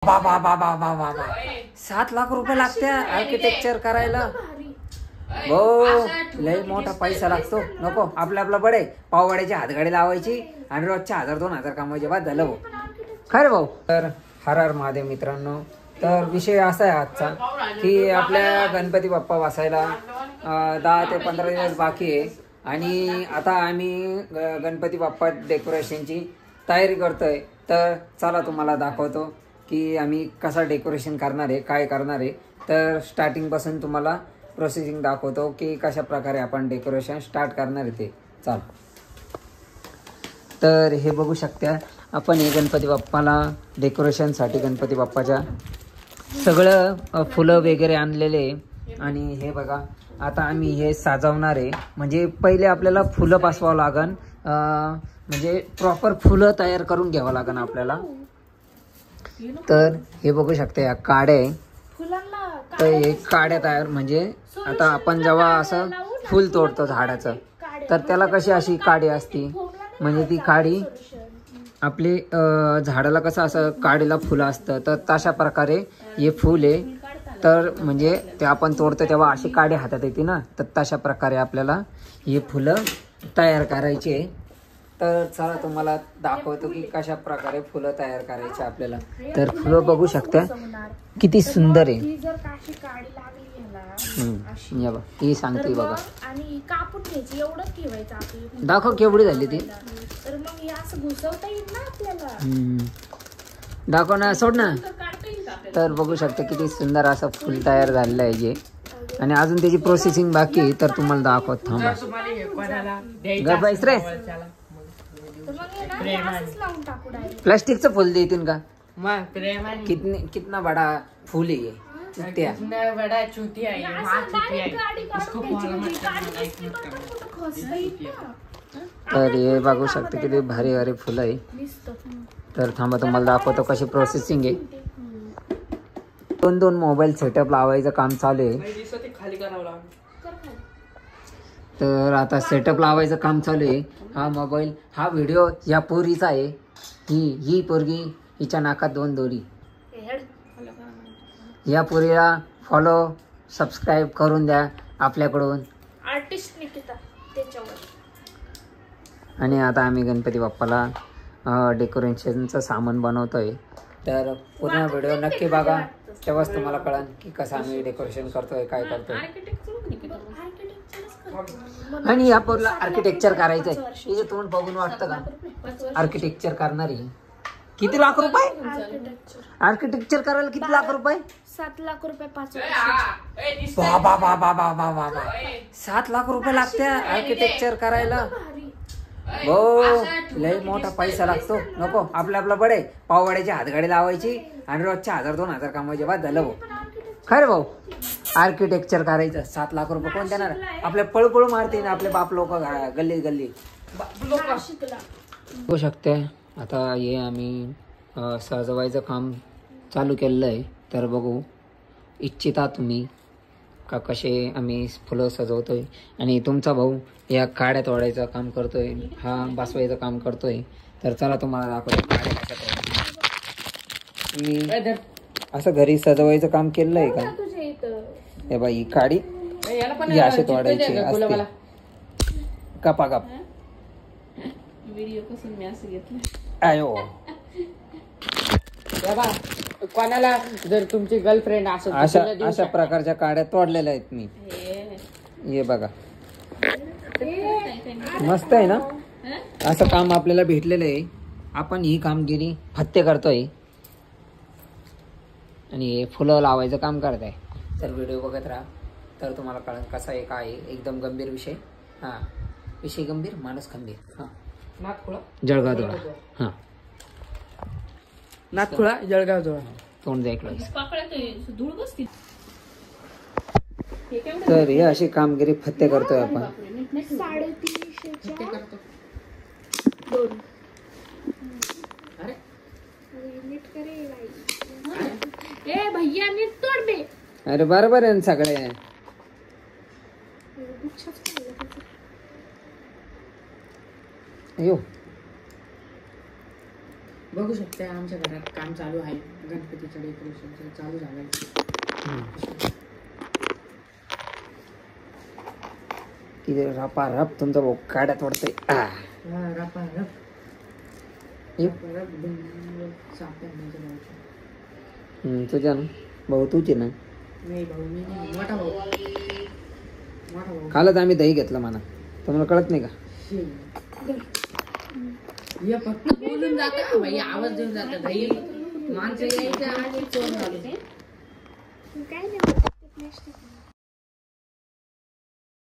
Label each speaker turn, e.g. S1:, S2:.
S1: बाबा बाबा बाबा 7 लाख रुपये लागते आर्किटेक्चर करायला। हो लय मोठा पैसा लागतो। नको आपलं आपलं बडे पाववाड्याची हातगाडी लावायची आणि रोजच्या 1000-2000 कमवायचे बाद झालं भाऊ। खरे भाऊ। तर हर हर महादेव मित्रांनो, तर विषय असा आहे आजचा की आपल्या गणपती बाप्पा बसायला 10 ते 15 दिवस बाकी आहे आणि आता आम्ही गणपती बाप्पा डेकोरेशनची तयारी करतोय। तर चला तुम्हाला दाखवतो की आम्ही कसा डेकोरेशन करणार आहे, काय करणार आहे। तर स्टार्टिंग पासून तुम्हाला प्रोसेसिंग दाखवतो की कशा प्रकारे आपण डेकोरेशन स्टार्ट करणार आहे ते। चला तर हे बघू शकता आपण हे गणपती बाप्पाला डेकोरेशनसाठी गणपती बाप्पाच्या सगळं फुलं वगैरे आणलेले आणि हे बघा आता आम्ही हे सजवणार आहे। म्हणजे पहिले आपल्याला फुलं पासवावं लागन, म्हणजे प्रॉपर फुलं तयार करून घ्यावं लागन आपल्याला। तर हे बघू शकता या काड्या आहे, तर हे काड्या तयार म्हणजे आता आपण जेव्हा असं फुल तोडतो झाडाचं तर त्याला कशी अशी काडी असती, म्हणजे ती काडी आपली झाडाला कसं असं काडीला फुलं असतं तर तशा प्रकारे हे फुल आहे। तर म्हणजे ते आपण तोडतो तेव्हा अशी काडी हातात येते ना, तर तशा प्रकारे आपल्याला हे फुलं तयार करायची आहे। तर चला तुम्हाला दाखवतो की कशा प्रकारे फुलं तयार करायची आपल्याला। तर फुलं बघू शकता किती सुंदर आहे। या बघा ही सांगते बघा
S2: आणि कापून घ्यायची एवढंच ठेवायचं आपली।
S1: दाखव केवढी झाली ती।
S2: तर मग हे असं घुसवता येईल ना आपल्याला।
S1: दाखव ना, सोड ना। तर बघू शकता किती सुंदर असं फुल तयार झालेलं आहे जे, आणि अजून त्याची प्रोसेसिंग बाकी आहे। तर तुम्हाला दाखवत थांबा गबाईस रे। प्लास्टिकचं फुल देतील का? कितना बड़ा फूल है ये,
S3: कितना बड़ा चूतिया है,
S1: तर हे बघू शकते किती भारी भारी फुलं आहे। तर थांबा तुम्हाला दाखवतो कशी प्रोसेसिंग आहे। 2 मोबाईल सेटअप लावायचं काम चालू आहे। तर आता सेटअप लावायचं काम चालू आहे। हा मोबाईल, हा व्हिडिओ या पोरीचा आहे। ही पोरगी, हिच्या नाकात 2 दोरी। या पोरीला फॉलो सबस्क्राईब करून द्या आपल्याकडून,
S2: आर्टिस्ट निकिता त्याच्यावर।
S1: आणि आता आम्ही गणपती बाप्पाला डेकोरेशनचं सामान बनवतोय। तर पूर्ण व्हिडिओ नक्की बघा, तेव्हाच तुम्हाला कळेल की कसं आम्ही डेकोरेशन करतोय, काय करतोय। आणि या पोरला आर्किटेक्चर करायचंय। हिचं तोंड बघून वाटतं का आर्किटेक्चर करणारी? किती लाख रुपये आर्किटेक्चर करायला? किती लाख रुपये?
S2: 7 लाख रुपये 5 वर्ष।
S1: बाबा बाबा बाबा बाबा 7 लाख रुपये लागते आर्किटेक्चर करायला। हो लय मोठा पैसा लागतो। नको आपलं आपलं बडे पाववाड्याची हातगाडी लावायची आणि रोजच्या 1000-2000 कमवायचे बाद झालं भाऊ। खरे भाऊ आर्किटेक्चर करायचं 7 लाख रुपये कोण देणार? आपले पळपळ मारते ना आपले बाप लोक गल्ली गल्ली। होऊ शकते आता हे आम्ही सजवायचं काम चालू केलेलं आहे। तर बघू इच्छिता तुम्ही का कसे आम्ही फुलं सजवतोय, आणि तुमचा भाऊ या काड्या तोडायचं काम करतोय, हा बसवायचं काम करतोय। तर चला तुम्हाला दाखवतो काड्या कशा तोडायच्या। मी असं घरी सजवायचं काम केलेलं आहे का? हे बाई ही काडी ही अशी तोडायची असते, कापा काप।
S3: व्हिडिओ कसून मी असं घेतलं
S1: आयो
S3: कोणाला जर तुमची गर्लफ्रेंड
S1: अशा प्रकारच्या काड्या तोडलेल्या आहेत मी। हे बघा मस्त आहे ना, असं काम आपल्याला भेटलेलं आहे। आपण ही कामगिरी फत्ते करतोय आणि हे फुलं लावायचं काम करताय। तर व्हिडिओ बघत राहा, तर तुम्हाला कळेल कसा आहे काय आहे। एकदम गंभीर विषय, हा विषय गंभीर माणूस खंबीर। हा जळगाव धुळा, हा
S3: नागपुरा जळगाव धुळा
S1: तोंड ऐकलं। तर हे अशी कामगिरी फत्ते करतोय आपण।
S2: 350 ए भैया नीट तोड बे।
S1: अरे बरोबर आहे सगळे। अयो
S3: बघू शकता आमच्या घरात काम चालू आहे. गणपतीचं डेकोरेशन चालू झालंय.
S1: किती रपा रप तुमचा भाऊ काड्यात वाटतंय.
S3: हा, रपा रप. रप बिन सापड्या माझ्या भाऊच्या.
S1: तुझ्या ना भाऊ तुझी ना.
S3: नाही भाऊ मी नाही. मोठा भाऊ. मोठा भाऊ.
S1: कालच आम्ही दही घेतलं म्हणा, तुम्हाला कळत नाही का?
S3: हे फक्त बोलून जातं भाई, आवाज देऊन जातं भाई. माणसं यायचं आणि चोर झाले.
S2: काय नाही